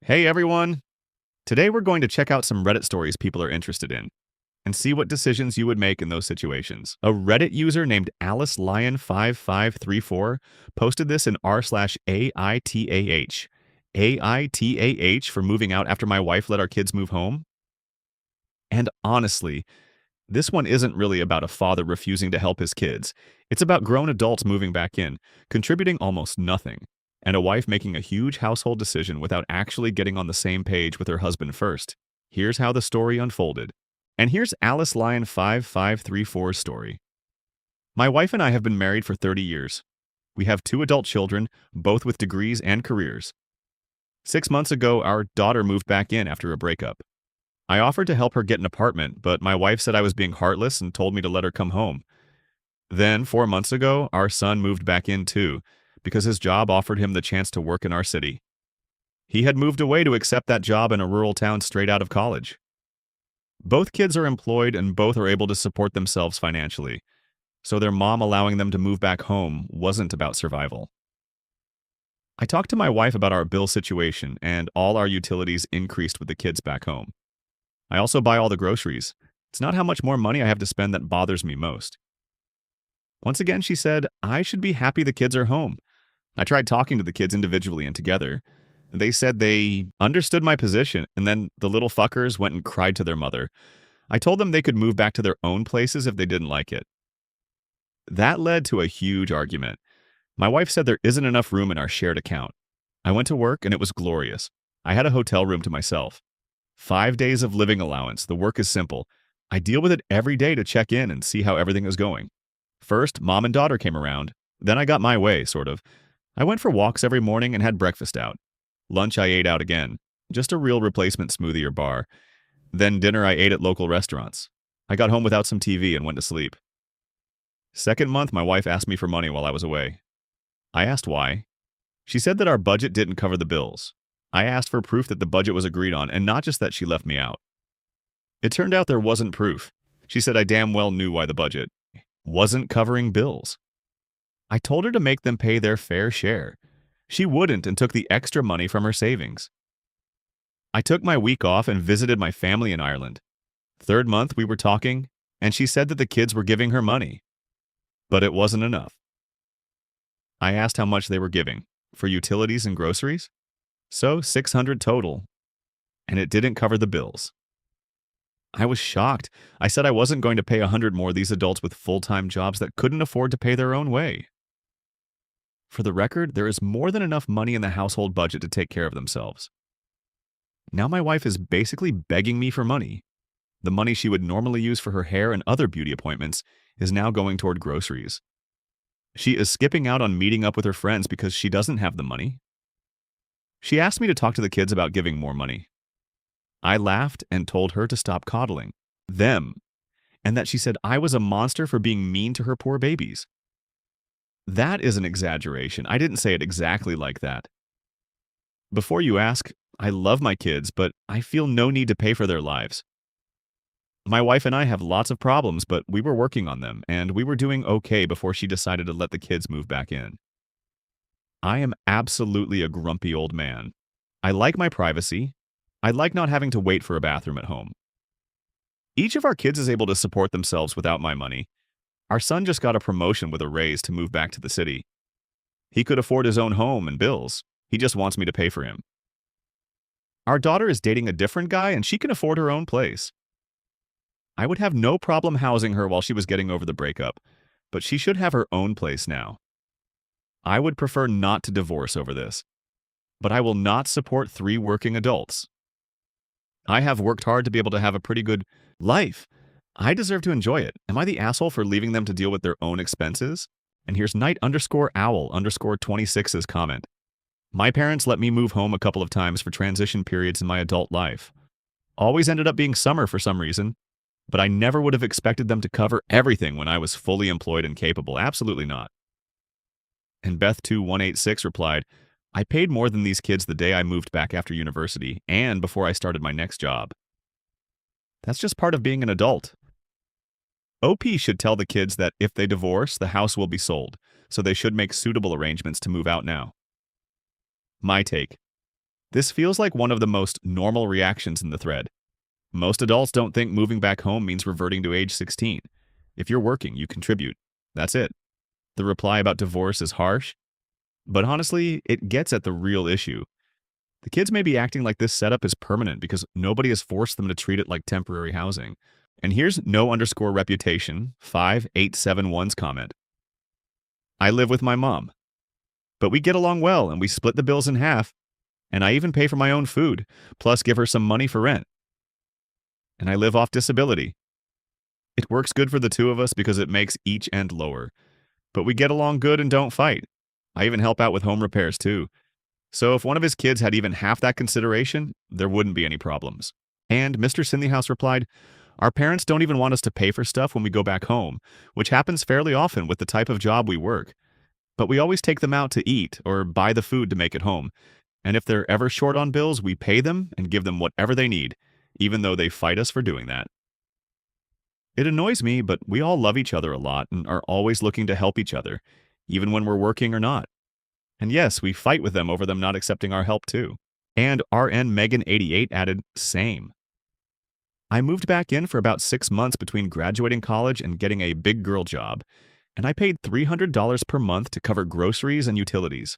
Hey everyone! Today we're going to check out some Reddit stories people are interested in and see what decisions you would make in those situations. A Reddit user named Alice Lion 5534 posted this in r/AITAH. AITAH for moving out after my wife let our kids move home. And honestly, this one isn't really about a father refusing to help his kids. It's about grown adults moving back in, contributing almost nothing, and a wife making a huge household decision without actually getting on the same page with her husband first. Here's how the story unfolded. And here's Alice Lion 5534's story. My wife and I have been married for 30 years. We have two adult children, both with degrees and careers. 6 months ago, our daughter moved back in after a breakup. I offered to help her get an apartment, but my wife said I was being heartless and told me to let her come home. Then, 4 months ago, our son moved back in too, because his job offered him the chance to work in our city. He had moved away to accept that job in a rural town straight out of college. Both kids are employed and both are able to support themselves financially, so their mom allowing them to move back home wasn't about survival. I talked to my wife about our bill situation, and all our utilities increased with the kids back home. I also buy all the groceries. It's not how much more money I have to spend that bothers me most. Once again, she said, I should be happy the kids are home. I tried talking to the kids individually and together. They said they understood my position, and then the little fuckers went and cried to their mother. I told them they could move back to their own places if they didn't like it. That led to a huge argument. My wife said there isn't enough room in our shared account. I went to work and it was glorious. I had a hotel room to myself. 5 days of living allowance. The work is simple. I deal with it every day to check in and see how everything is going. First, mom and daughter came around. Then I got my way, sort of. I went for walks every morning and had breakfast out. Lunch I ate out again. Just a real replacement smoothie or bar. Then dinner I ate at local restaurants. I got home without some TV and went to sleep. Second month, my wife asked me for money while I was away. I asked why. She said that our budget didn't cover the bills. I asked for proof that the budget was agreed on, and not just that she left me out. It turned out there wasn't proof. She said I damn well knew why the budget wasn't covering bills. I told her to make them pay their fair share. She wouldn't and took the extra money from her savings. I took my week off and visited my family in Ireland. Third month we were talking, and she said that the kids were giving her money. But it wasn't enough. I asked how much they were giving, for utilities and groceries. So $600 total, and it didn't cover the bills. I was shocked. I said I wasn't going to pay $100 more these adults with full-time jobs that couldn't afford to pay their own way. For the record, there is more than enough money in the household budget to take care of themselves. Now my wife is basically begging me for money. The money she would normally use for her hair and other beauty appointments is now going toward groceries. She is skipping out on meeting up with her friends because she doesn't have the money. She asked me to talk to the kids about giving more money. I laughed and told her to stop coddling them, and that she said I was a monster for being mean to her poor babies. That is an exaggeration. I didn't say it exactly like that. Before you ask, I love my kids, but I feel no need to pay for their lives. My wife and I have lots of problems, but we were working on them, and we were doing okay before she decided to let the kids move back in. I am absolutely a grumpy old man. I like my privacy. I like not having to wait for a bathroom at home. Each of our kids is able to support themselves without my money. Our son just got a promotion with a raise to move back to the city. He could afford his own home and bills. He just wants me to pay for him. Our daughter is dating a different guy and she can afford her own place. I would have no problem housing her while she was getting over the breakup, but she should have her own place now. I would prefer not to divorce over this, but I will not support 3 working adults. I have worked hard to be able to have a pretty good life. I deserve to enjoy it. Am I the asshole for leaving them to deal with their own expenses? And here's Knight_Owl_26's comment. My parents let me move home a couple of times for transition periods in my adult life. Always ended up being summer for some reason, but I never would have expected them to cover everything when I was fully employed and capable. Absolutely not. And Beth2186 replied, I paid more than these kids the day I moved back after university and before I started my next job. That's just part of being an adult. OP should tell the kids that if they divorce, the house will be sold, so they should make suitable arrangements to move out now. My take. This feels like one of the most normal reactions in the thread. Most adults don't think moving back home means reverting to age 16. If you're working, you contribute. That's it. The reply about divorce is harsh, but honestly, it gets at the real issue. The kids may be acting like this setup is permanent because nobody has forced them to treat it like temporary housing. And here's no_reputation 5871's comment. I live with my mom, but we get along well and we split the bills in half, and I even pay for my own food, plus give her some money for rent. And I live off disability. It works good for the two of us because it makes each end lower, but we get along good and don't fight. I even help out with home repairs too. So if one of his kids had even half that consideration, there wouldn't be any problems. And Mr. Sinleyhouse replied, our parents don't even want us to pay for stuff when we go back home, which happens fairly often with the type of job we work. But we always take them out to eat or buy the food to make it home. And if they're ever short on bills, we pay them and give them whatever they need, even though they fight us for doing that. It annoys me, but we all love each other a lot and are always looking to help each other, even when we're working or not. And yes, we fight with them over them not accepting our help too. And RN Megan88 added, same. I moved back in for about 6 months between graduating college and getting a big girl job, and I paid $300 per month to cover groceries and utilities.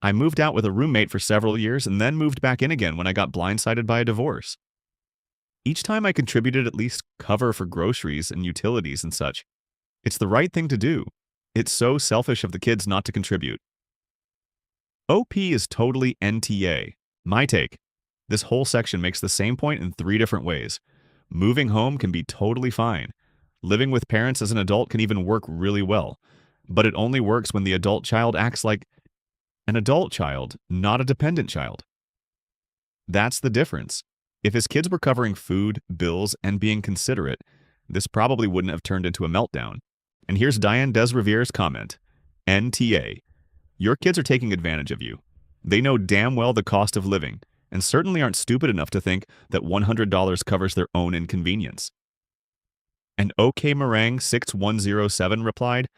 I moved out with a roommate for several years and then moved back in again when I got blindsided by a divorce. Each time I contributed at least cover for groceries and utilities and such. It's the right thing to do. It's so selfish of the kids not to contribute. OP is totally NTA. My take. This whole section makes the same point in 3 different ways. Moving home can be totally fine. Living with parents as an adult can even work really well. But it only works when the adult child acts like an adult child, not a dependent child. That's the difference. If his kids were covering food, bills, and being considerate, this probably wouldn't have turned into a meltdown. And here's Diane Desreviere's comment. NTA. Your kids are taking advantage of you. They know damn well the cost of living, and certainly aren't stupid enough to think that $100 covers their own inconvenience. And OK Meringue 6107 replied,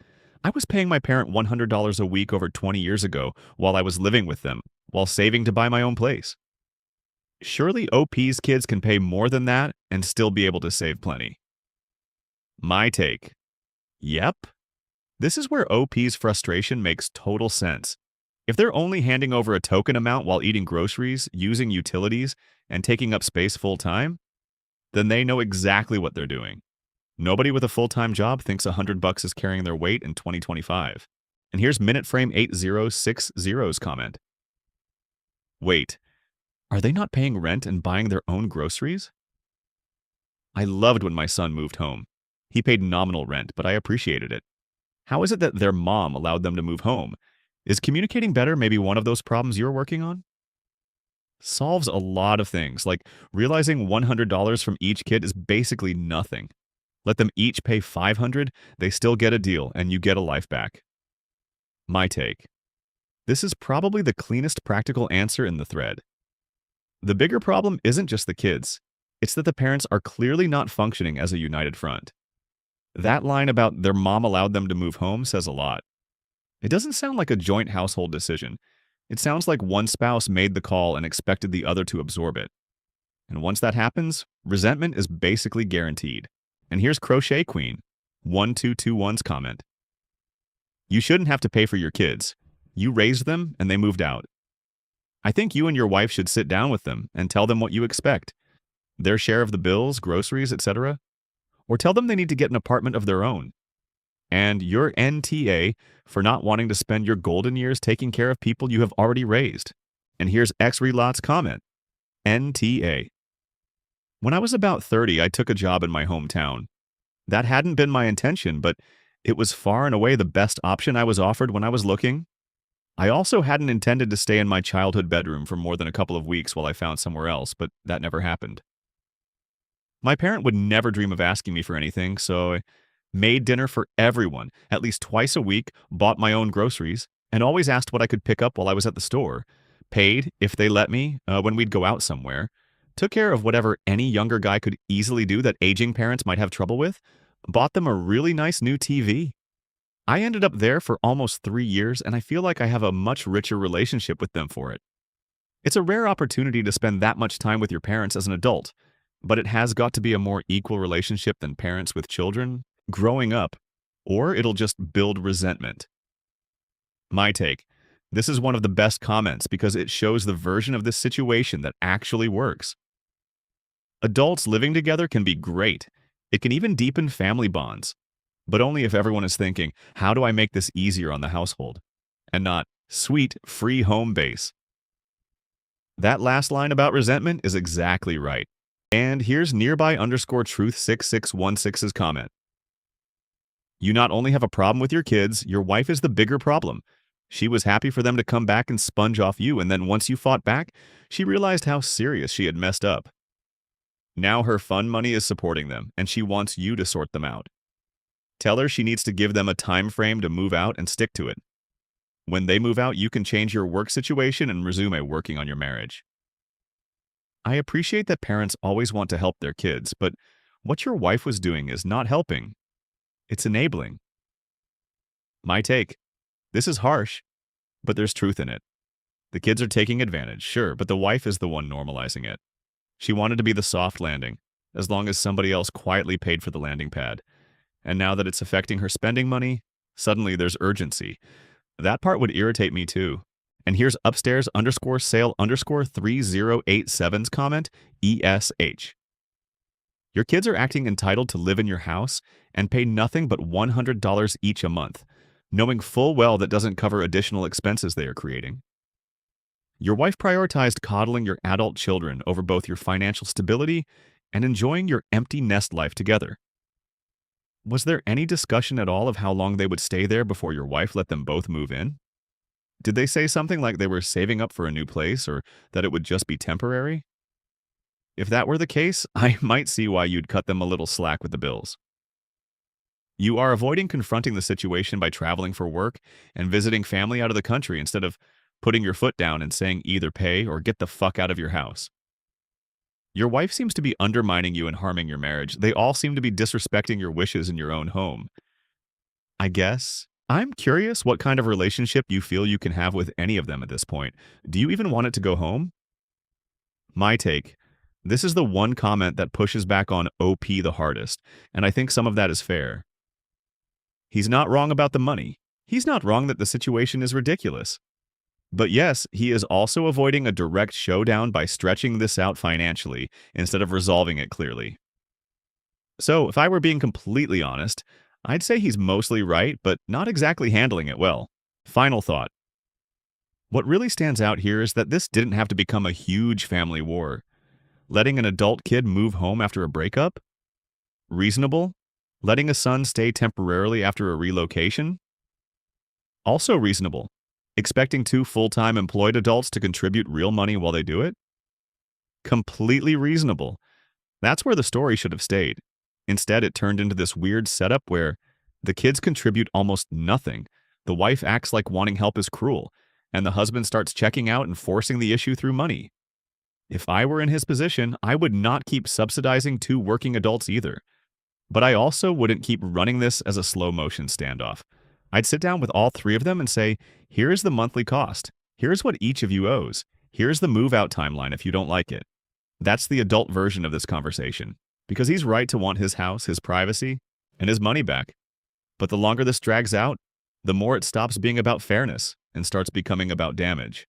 I was paying my parent $100 a week over 20 years ago while I was living with them, while saving to buy my own place. Surely OP's kids can pay more than that and still be able to save plenty. My take. Yep. This is where OP's frustration makes total sense. If they're only handing over a token amount while eating groceries, using utilities, and taking up space full-time, then they know exactly what they're doing. Nobody with a full-time job thinks $100 is carrying their weight in 2025. And here's MinuteFrame8060's comment. Wait, are they not paying rent and buying their own groceries? I loved when my son moved home. He paid nominal rent, but I appreciated it. How is it that their mom allowed them to move home? Is communicating better maybe one of those problems you're working on? Solves a lot of things, like realizing $100 from each kid is basically nothing. Let them each pay $500, they still get a deal, and you get a life back. My take. This is probably the cleanest practical answer in the thread. The bigger problem isn't just the kids. It's that the parents are clearly not functioning as a united front. That line about their mom allowed them to move home says a lot. It doesn't sound like a joint household decision. It sounds like one spouse made the call and expected the other to absorb it. And once that happens, resentment is basically guaranteed. And here's Crochet Queen, 1221's comment. You shouldn't have to pay for your kids. You raised them and they moved out. I think you and your wife should sit down with them and tell them what you expect. Their share of the bills, groceries, etc. Or tell them they need to get an apartment of their own. And you're NTA for not wanting to spend your golden years taking care of people you have already raised. And here's X-Relot's comment. NTA. When I was about 30, I took a job in my hometown. That hadn't been my intention, but it was far and away the best option I was offered when I was looking. I also hadn't intended to stay in my childhood bedroom for more than a couple of weeks while I found somewhere else, but that never happened. My parent would never dream of asking me for anything, so I made dinner for everyone at least twice a week, bought my own groceries, and always asked what I could pick up while I was at the store, paid, if they let me, when we'd go out somewhere, took care of whatever any younger guy could easily do that aging parents might have trouble with, bought them a really nice new TV. I ended up there for almost 3 years, and I feel like I have a much richer relationship with them for it. It's a rare opportunity to spend that much time with your parents as an adult, but it has got to be a more equal relationship than parents with children growing up, or it'll just build resentment. My take. This is one of the best comments because it shows the version of this situation that actually works. Adults living together can be great. It can even deepen family bonds, but only if everyone is thinking, how do I make this easier on the household? And not, sweet, free home base. That last line about resentment is exactly right. And here's nearby underscore truth 6616's comment. You not only have a problem with your kids, your wife is the bigger problem. She was happy for them to come back and sponge off you, and then once you fought back, she realized how serious she had messed up. Now her fund money is supporting them, and she wants you to sort them out. Tell her she needs to give them a time frame to move out and stick to it. When they move out, you can change your work situation and resume working on your marriage. I appreciate that parents always want to help their kids, but what your wife was doing is not helping. It's enabling. My take. This is harsh, but there's truth in it. The kids are taking advantage, sure, but the wife is the one normalizing it. She wanted to be the soft landing, as long as somebody else quietly paid for the landing pad. And now that it's affecting her spending money, suddenly there's urgency. That part would irritate me too. And here's upstairs underscore sale underscore 3087's comment, ESH. Your kids are acting entitled to live in your house and pay nothing but $100 each a month, knowing full well that doesn't cover additional expenses they are creating. Your wife prioritized coddling your adult children over both your financial stability and enjoying your empty nest life together. Was there any discussion at all of how long they would stay there before your wife let them both move in? Did they say something like they were saving up for a new place or that it would just be temporary? If that were the case, I might see why you'd cut them a little slack with the bills. You are avoiding confronting the situation by traveling for work and visiting family out of the country instead of putting your foot down and saying either pay or get the fuck out of your house. Your wife seems to be undermining you and harming your marriage. They all seem to be disrespecting your wishes in your own home. I guess. I'm curious what kind of relationship you feel you can have with any of them at this point. Do you even want it to go home? My take. This is the one comment that pushes back on OP the hardest, and I think some of that is fair. He's not wrong about the money. He's not wrong that the situation is ridiculous. But yes, he is also avoiding a direct showdown by stretching this out financially instead of resolving it clearly. So, if I were being completely honest, I'd say he's mostly right, but not exactly handling it well. Final thought. What really stands out here is that this didn't have to become a huge family war. Letting an adult kid move home after a breakup? Reasonable. Letting a son stay temporarily after a relocation? Also reasonable. Expecting two full-time employed adults to contribute real money while they do it? Completely reasonable. That's where the story should have stayed. Instead, it turned into this weird setup where the kids contribute almost nothing, the wife acts like wanting help is cruel, and the husband starts checking out and forcing the issue through money. If I were in his position, I would not keep subsidizing two working adults either. But I also wouldn't keep running this as a slow-motion standoff. I'd sit down with all three of them and say, here's the monthly cost. Here's what each of you owes. Here's the move-out timeline if you don't like it. That's the adult version of this conversation. Because he's right to want his house, his privacy, and his money back. But the longer this drags out, the more it stops being about fairness and starts becoming about damage.